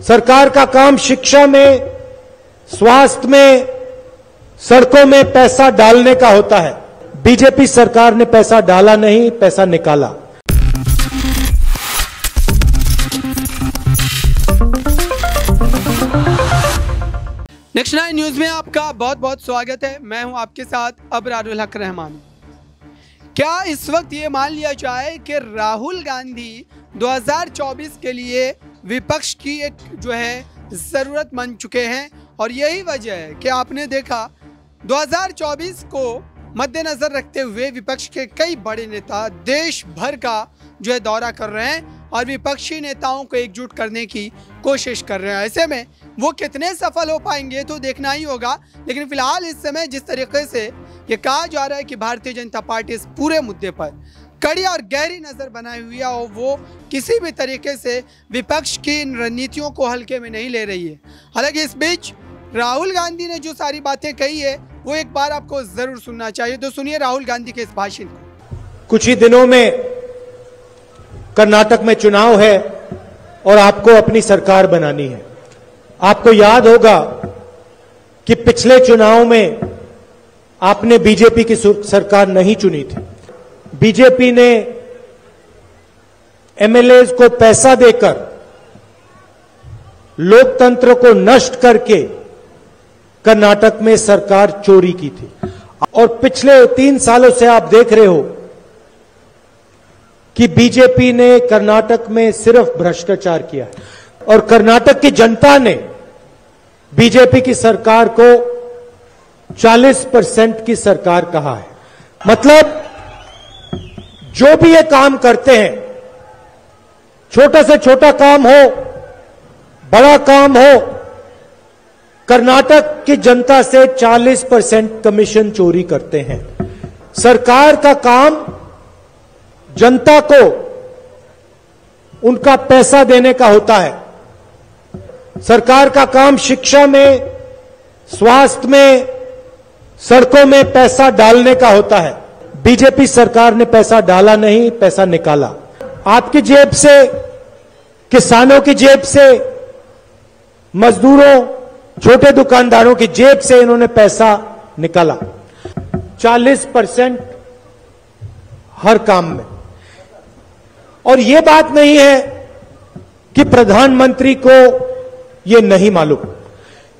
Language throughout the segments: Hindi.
सरकार का काम शिक्षा में, स्वास्थ्य में, सड़कों में पैसा डालने का होता है। बीजेपी सरकार ने पैसा डाला नहीं, पैसा निकाला। नेक्स्ट 9 न्यूज में आपका बहुत बहुत स्वागत है। मैं हूं आपके साथ अबरारुल हक रहमान। क्या इस वक्त ये मान लिया जाए कि राहुल गांधी 2024 के लिए विपक्ष की एक ज़रूरत बन चुके हैं? और यही वजह है कि आपने देखा 2024 को मद्देनज़र रखते हुए विपक्ष के कई बड़े नेता देश भर का दौरा कर रहे हैं और विपक्षी नेताओं को एकजुट करने की कोशिश कर रहे हैं। ऐसे में वो कितने सफल हो पाएंगे तो देखना ही होगा। लेकिन फिलहाल इस समय जिस तरीके से ये कहा जा रहा है कि भारतीय जनता पार्टी इस पूरे मुद्दे पर कड़ी और गहरी नज़र बनाई हुई है और वो किसी भी तरीके से विपक्ष की इन रणनीतियों को हल्के में नहीं ले रही है। हालांकि इस बीच राहुल गांधी ने जो सारी बातें कही है वो एक बार आपको ज़रूर सुनना चाहिए। तो सुनिए राहुल गांधी के इस भाषण को। कुछ ही दिनों में कर्नाटक में चुनाव है और आपको अपनी सरकार बनानी है। आपको याद होगा कि पिछले चुनाव में आपने बीजेपी की सरकार नहीं चुनी थी। बीजेपी ने एमएलएज को पैसा देकर लोकतंत्र को नष्ट करके कर्नाटक में सरकार चोरी की थी। और पिछले 3 सालों से आप देख रहे हो कि बीजेपी ने कर्नाटक में सिर्फ भ्रष्टाचार किया है और कर्नाटक की जनता ने बीजेपी की सरकार को 40% की सरकार कहा है। मतलब जो भी ये काम करते हैं, छोटा से छोटा काम हो, बड़ा काम हो, कर्नाटक की जनता से 40% कमीशन चोरी करते हैं। सरकार का काम जनता को उनका पैसा देने का होता है। सरकार का काम शिक्षा में, स्वास्थ्य में, सड़कों में पैसा डालने का होता है। बीजेपी सरकार ने पैसा डाला नहीं, पैसा निकाला। आपकी जेब से, किसानों की जेब से, मजदूरों, छोटे दुकानदारों की जेब से इन्होंने पैसा निकाला। 40% हर काम में। और यह बात नहीं है कि प्रधानमंत्री को यह नहीं मालूम।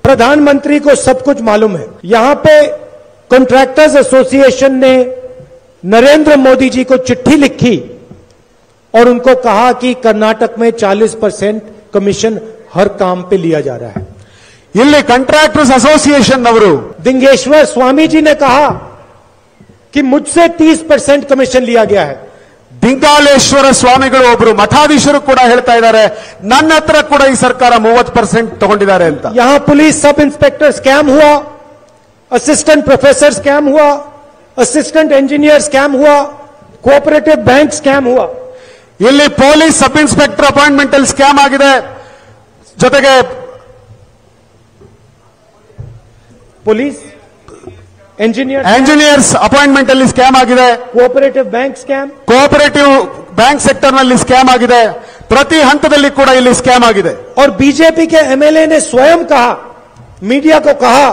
प्रधानमंत्री को सब कुछ मालूम है। यहां पे कॉन्ट्रैक्टर्स एसोसिएशन ने नरेंद्र मोदी जी को चिट्ठी लिखी और उनको कहा कि कर्नाटक में 40% कमीशन हर काम पे लिया जा रहा है। ಇಲ್ಲಿ ಕಾಂಟ್ರಾಕ್ಟರ್ಸ್ ಅಸೋಸಿಯೇಷನ್ ಅವರು दिंगेश्वर स्वामी जी ने कहा कि मुझसे 30% कमीशन लिया गया है। ದಿಂಗಾಲೇಶ್ವರ ಸ್ವಾಮಿಗಳು ಒಬ್ಬರು ಮಠಾಧೀಶರು ಕೂಡ ಹೇಳ್ತಾ ಇದ್ದಾರೆ, ನನ್ನ ಹತ್ರ ಕೂಡ ಈ ಸರ್ಕಾರ 30% ತಗೊಂಡಿದ್ದಾರೆ ಅಂತ। यहां पुलिस सब इंस्पेक्टर स्कैम हुआ, असिस्टेंट प्रोफेसर स्कैम हुआ, असिस्टेंट इंजीनियर स्कैम हुआ, कोऑपरेटिव बैंक स्कैम हुआ। ಇಲ್ಲಿ ಪೊಲೀಸ್ ಸಬ್ ಇನ್ಸ್ಪೆಕ್ಟರ್ ಅಪಾಯಿಂಟ್ಮೆಂಟ್ ಅಲ್ಲಿ ಸ್ಕ್ಯಾಮ್ ಆಗಿದೆ, ಜೊತೆಗೆ पुलिस ಎಂಜಿನಿಯರ್ಸ್ ಅಪಾಯಿಂಟ್ಮೆಂಟ್ ಅಲ್ಲಿ ಸ್ಕ್ಯಾಮ್ ಆಗಿದೆ, cooperative bank scam, cooperative bank sector ನಲ್ಲಿ ಸ್ಕ್ಯಾಮ್ ಆಗಿದೆ, ಪ್ರತಿ ಹಂತದಲ್ಲಿ ಕೂಡ ಇಲ್ಲಿ ಸ್ಕ್ಯಾಮ್ ಆಗಿದೆ। और बीजेपी के एमएलए ने स्वयं कहा, मीडिया को कहा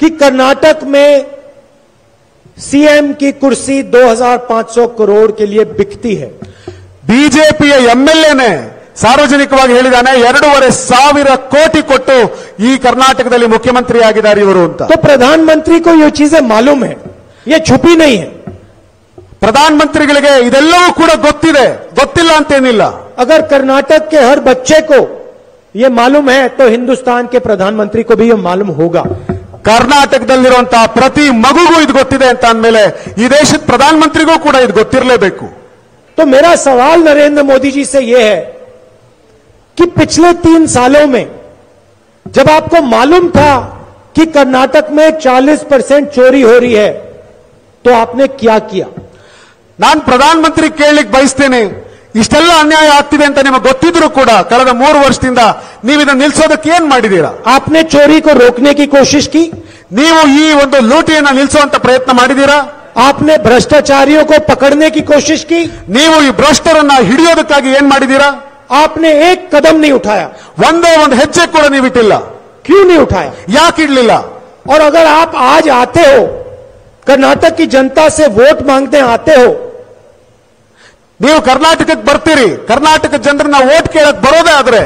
कि कर्नाटक में सीएम की कुर्सी 2500 करोड़ के लिए बिकती है। ಬಿಜೆಪಿಯ ಎಂಎಲ್ಎನೇ ಸಾರ್ವಜನಿಕವಾಗಿ ಹೇಳಿದಾನೆ 2,500 ಕೋಟಿ ಕೊಟ್ಟು ಈ ಕರ್ನಾಟಕದಲ್ಲಿ ಮುಖ್ಯಮಂತ್ರಿ ಆಗಿದ್ದಾರೆ ಇವರು ಅಂತ। तो प्रधानमंत्री को ये चीजें मालूम है, ये छुपी नहीं है। ಪ್ರಧಾನಮಂತ್ರಿಗಳಿಗೆ ಇದೆಲ್ಲವೂ ಕೂಡ ಗೊತ್ತಿದೆ, ಗೊತ್ತಿಲ್ಲ ಅಂತೇನಿಲ್ಲ। अगर कर्नाटक के हर बच्चे को ये मालूम है तो हिंदुस्तान के प्रधानमंत्री को भी ये मालूम होगा। ಕರ್ನಾಟಕದಲ್ಲಿರುವಂತಹ ಪ್ರತಿ ಮಗುಗೂ ಇದು ಗೊತ್ತಿದೆ ಅಂತ ಅಂದಮೇಲೆ ಈ ದೇಶದ ಪ್ರಧಾನಮಂತ್ರಿಗೂ ಕೂಡ ಇದು ಗೊತ್ತಿರಲೇಬೇಕು। तो मेरा सवाल नरेंद्र मोदी जी से यह है कि पिछले 3 सालों में जब आपको मालूम था कि कर्नाटक में 40% चोरी हो रही है तो आपने क्या किया? ನಾನು ಪ್ರಧಾನಮಂತ್ರಿ ಕೇಳಲಿಕ್ಕೆ ಬಯಸ್ತೇನೆ, ಇಷ್ಟೆಲ್ಲ ಅನ್ಯಾಯ ಆಗ್ತಿದೆ ಅಂತ ನಿಮಗೆ ಗೊತ್ತಿದ್ರು ಕೂಡ ಕಳೆದ 3 ವರ್ಷದಿಂದ ನೀವು ಇದನ್ನು ನಿಲ್ಲಿಸೋದಕ್ಕೆ ಏನು ಮಾಡಿದ್ದೀರಾ? आपने चोरी को रोकने की कोशिश की, ನೀವು ಈ ಒಂದು ಲೂಟಿಯನ್ನು ನಿಲ್ಲಿಸುವಂತ ಪ್ರಯತ್ನ ಮಾಡಿದ್ದೀರಾ? आपने भ्रष्टाचारियों को पकड़ने की कोशिश की, ನೀವು ಈ ಭ್ರಷ್ಟರನ್ನ ಹಿಡಿಯೋದಕ್ಕಾಗಿ ಏನು ಮಾಡಿದ್ದೀರಾ? आपने एक कदम नहीं उठाया। ಒಂದೇ ಒಂದು ಹೆಜ್ಜೆ ಕೂಡ ನೀವಿಟ್ಟಿಲ್ಲ. क्यों नहीं उठाया? ಯಾಕೆ ಇಡ್ಲಿಲ್ಲ? और अगर आप आज आते हो, कर्नाटक की जनता से वोट मांगते आते हो, ನೀವು ಕರ್ನಾಟಕಕ್ಕೆ ಬರ್ತೀರಿ, ಕರ್ನಾಟಕ ಜನರನ್ನ ವೋಟ್ ಕೇಳಕ್ ಬರೋದೇ ಆದ್ರೆ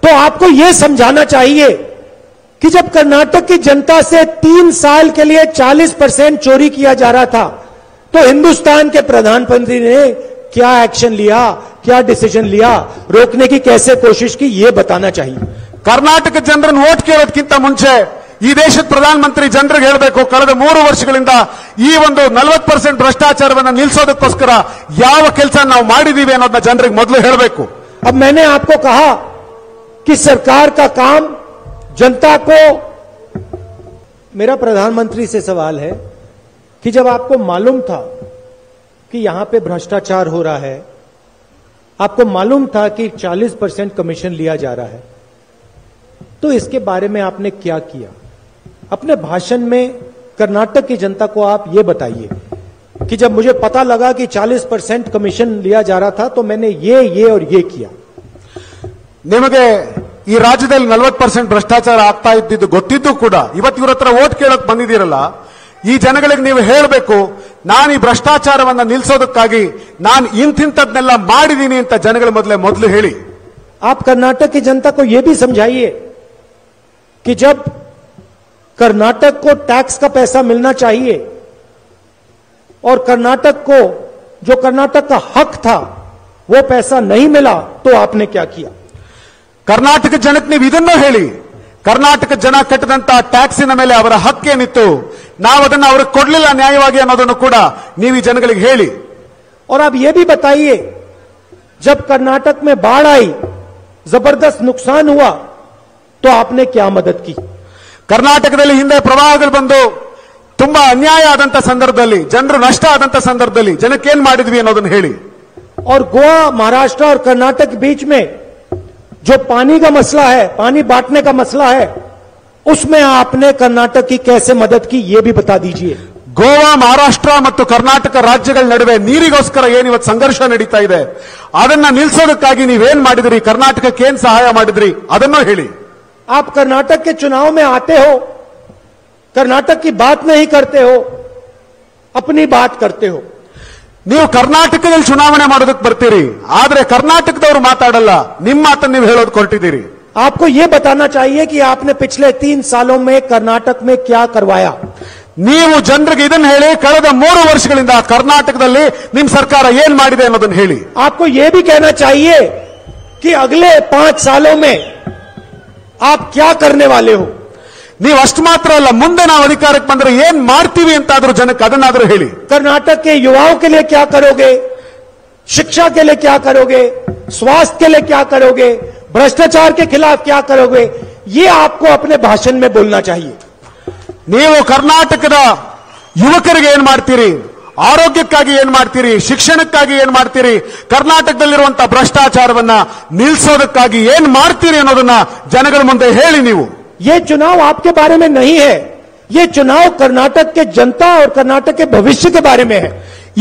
तो आपको यह समझाना चाहिए कि जब कर्नाटक की जनता से 3 साल के लिए 40% चोरी किया जा रहा था, तो हिंदुस्तान के प्रधानमंत्री ने क्या एक्शन लिया, क्या डिसीजन लिया, रोकने की कैसे कोशिश की, यह बताना चाहिए। ಕರ್ನಾಟಕ ಜನರನ್ನು ವೋಟ್ ಕೇಳೋದಕ್ಕಿಂತ ಮುಂಚೆ ಈ ದೇಶದ ಪ್ರಧಾನಮಂತ್ರಿ ಜನರಿಗೆ ಹೇಳಬೇಕು, ಕಳೆದ 3 ವರ್ಷಗಳಿಂದ ಈ ಒಂದು 40% ಭ್ರಷ್ಟಾಚಾರವನ್ನು ನಿಲ್ಲಿಸೋದಕ್ಕೋಸ್ಕರ ಯಾವ ಕೆಲಸ ನಾವು ಮಾಡಿದೀವಿ ಅನ್ನೋದನ್ನ ಜನರಿಗೆ ಮೊದಲು ಹೇಳಬೇಕು। अब मैंने आपको कहा कि सरकार का काम जनता को, मेरा प्रधानमंत्री से सवाल है कि जब आपको मालूम था कि यहां पे भ्रष्टाचार हो रहा है, आपको मालूम था कि 40% कमीशन लिया जा रहा है, तो इसके बारे में आपने क्या किया? अपने भाषण में कर्नाटक की जनता को आप ये बताइए कि जब मुझे पता लगा कि 40% कमीशन लिया जा रहा था तो मैंने ये और ये किया। ನಿಮಗೆ ಈ ರಾಜ್ಯದಲ್ಲಿ 40% ಭ್ರಷ್ಟಾಚಾರ ಆಗ್ತಾ ಇದ್ದಿದ್ದು ಗೊತ್ತಿದ್ದು ಕೂಡ ಇವತ್ತು ಇವ್ರ ಹತ್ರ ವೋಟ್ ಕೇಳಕ್ ಬಂದಿದ್ದೀರಲ್ಲ, ಈ ಜನಗಳಿಗೆ ನೀವು ಹೇಳಬೇಕು, ನಾನು ಈ ಭ್ರಷ್ಟಾಚಾರವನ್ನ ನಿಲ್ಲಿಸೋದಕ್ಕಾಗಿ ನಾನು ಇಂತಿಂತದ್ನೆಲ್ಲ ಮಾಡಿದೀನಿ ಅಂತ ಜನಗಳ ಮೊದಲು ಹೇಳಿ। आप कर्नाटक की जनता को यह भी समझाइए कि जब कर्नाटक को टैक्स का पैसा मिलना चाहिए और कर्नाटक को जो कर्नाटक का हक था वो पैसा नहीं मिला, तो आपने क्या किया? ಕರ್ನಾಟಕ ಜನಕ್ಕೆ ನೀವು ಇದನ್ನು ಹೇಳಿ, ಕರ್ನಾಟಕ ಜನ ಕಟ್ಟಿದಂತ ಟ್ಯಾಕ್ಸಿನ ಮೇಲೆ ಅವರ ಹಕ್ಕೇನಿತ್ತು, ನಾವು ಅದನ್ನು ಅವ್ರಿಗೆ ಕೊಡ್ಲಿಲ್ಲ ನ್ಯಾಯವಾಗಿ ಅನ್ನೋದನ್ನು ಕೂಡ ನೀವು ಈ ಜನಗಳಿಗೆ ಹೇಳಿ। और आप ये भी बताइए, जब कर्नाटक में बाढ़ आई, जबरदस्त नुकसान हुआ, तो आपने क्या मदद की? ಕರ್ನಾಟಕದಲ್ಲಿ ಹಿಂದೆ ಪ್ರವಾಹಗಳು ಬಂದು ತುಂಬಾ ಅನ್ಯಾಯ ಆದಂತ ಸಂದರ್ಭದಲ್ಲಿ, ಜನರು ನಷ್ಟ ಆದಂತ ಸಂದರ್ಭದಲ್ಲಿ ಜನಕ್ಕೆ ಏನ್ ಮಾಡಿದ್ವಿ ಅನ್ನೋದನ್ನು ಹೇಳಿ। और गोवा, महाराष्ट्र और कर्नाटक के बीच में जो पानी का मसला है, पानी बांटने का मसला है, उसमें आपने कर्नाटक की कैसे मदद की, यह भी बता दीजिए। ಗೋವಾ, ಮಹಾರಾಷ್ಟ್ರ ಮತ್ತು ಕರ್ನಾಟಕ ರಾಜ್ಯಗಳ ನಡುವೆ ನೀರಿಗೋಸ್ಕರ ಏನಿವತ್ತು ಸಂಘರ್ಷ ನಡೀತಾ ಇದೆ, ಅದನ್ನ ನಿಲ್ಲಿಸೋದಕ್ಕಾಗಿ ನೀವೇನ್ ಮಾಡಿದ್ರಿ, ಕರ್ನಾಟಕಕ್ಕೆ ಏನ್ ಸಹಾಯ ಮಾಡಿದ್ರಿ ಅದನ್ನು ಹೇಳಿ। आप कर्नाटक के चुनाव में आते हो, कर्नाटक की बात नहीं करते हो, अपनी बात करते हो। ನೀವು ಕರ್ನಾಟಕದಲ್ಲಿ ಚುನಾವಣೆ ಮಾಡೋದಕ್ಕೆ ಬರ್ತೀರಿ, ಆದ್ರೆ ಕರ್ನಾಟಕದವರು ಮಾತಾಡಲ್ಲ, ನಿಮ್ಮ ಮಾತನ್ನು ನೀವು ಹೇಳೋದು ಹೊರಟಿದ್ದೀರಿ। आपको यह बताना चाहिए कि आपने पिछले 3 सालों में कर्नाटक में क्या करवाया। ನೀವು ಜನರಿಗೆ ಇದನ್ನ ಹೇಳಿ, ಕಳೆದ 3 ವರ್ಷಗಳಿಂದ ಕರ್ನಾಟಕದಲ್ಲಿ ನಿಮ್ಮ ಸರ್ಕಾರ ಏನ್ ಮಾಡಿದೆ ಅನ್ನೋದನ್ನ ಹೇಳಿ। आपको यह भी कहना चाहिए कि अगले 5 सालों में आप क्या करने वाले हो। ನೀವು ಅಷ್ಟು ಮಾತ್ರ ಅಲ್ಲ, ಮುಂದೆ ನಾವು ಅಧಿಕಾರಕ್ಕೆ ಬಂದ್ರೆ ಏನ್ ಮಾಡ್ತೀವಿ ಅಂತಾದ್ರೂ ಜನಕ್ಕೆ ಅದನ್ನಾದ್ರೂ ಹೇಳಿ। कर्नाटक के युवाओं के लिए क्या करोगे, शिक्षा के लिए क्या करोगे, स्वास्थ्य के लिए क्या करोगे, भ्रष्टाचार के खिलाफ क्या करोगे, ये आपको अपने भाषण में बोलना चाहिए। ನೀವು ಕರ್ನಾಟಕದ ಯುವಕರಿಗೆ ಏನ್ ಮಾಡ್ತೀರಿ, ಆರೋಗ್ಯಕ್ಕಾಗಿ ಏನ್ ಮಾಡ್ತೀರಿ, ಶಿಕ್ಷಣಕ್ಕಾಗಿ ಏನ್ ಮಾಡ್ತೀರಿ, ಕರ್ನಾಟಕದಲ್ಲಿರುವಂತಹ ಭ್ರಷ್ಟಾಚಾರವನ್ನ ನಿಲ್ಲಿಸೋದಕ್ಕಾಗಿ ಏನ್ ಮಾಡ್ತೀರಿ ಅನ್ನೋದನ್ನ ಜನಗಳ ಮುಂದೆ ಹೇಳಿ। ನೀವು ये चुनाव आपके बारे में नहीं है, ये चुनाव कर्नाटक के जनता और कर्नाटक के भविष्य के बारे में है।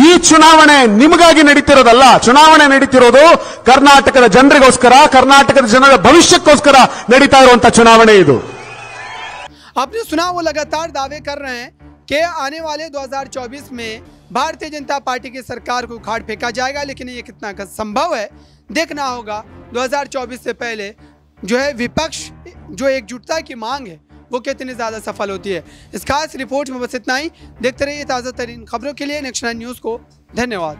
ಈ ಚುನಾವಣೆ ನಿಮಗಾಗಿ ನಡೀತಿರೋದಲ್ಲ, ಚುನಾವಣೆ ನಡೀತಿರೋದು ಕರ್ನಾಟಕದ ಜನರಿಗೋಸ್ಕರ, ಕರ್ನಾಟಕದ ಜನರ ಭವಿಷ್ಯಕ್ಕೋಸ್ಕರ ನಡೀತಾ ಇರುವಂತಹ ಚುನಾವಣೆ ಇದು। आपने सुना, वो लगातार दावे कर रहे हैं कि आने वाले 2024 में भारतीय जनता पार्टी की सरकार को उखाड़ फेंका जाएगा, लेकिन ये कितना संभव है देखना होगा। 2024 से पहले जो है विपक्ष जो एकजुटता की मांग है वो कितनी ज़्यादा सफल होती है। इस खास रिपोर्ट में बस इतना ही। देखते रहिए ताज़ा तरीन खबरों के लिए नेक्स्ट 9 न्यूज़ को। धन्यवाद।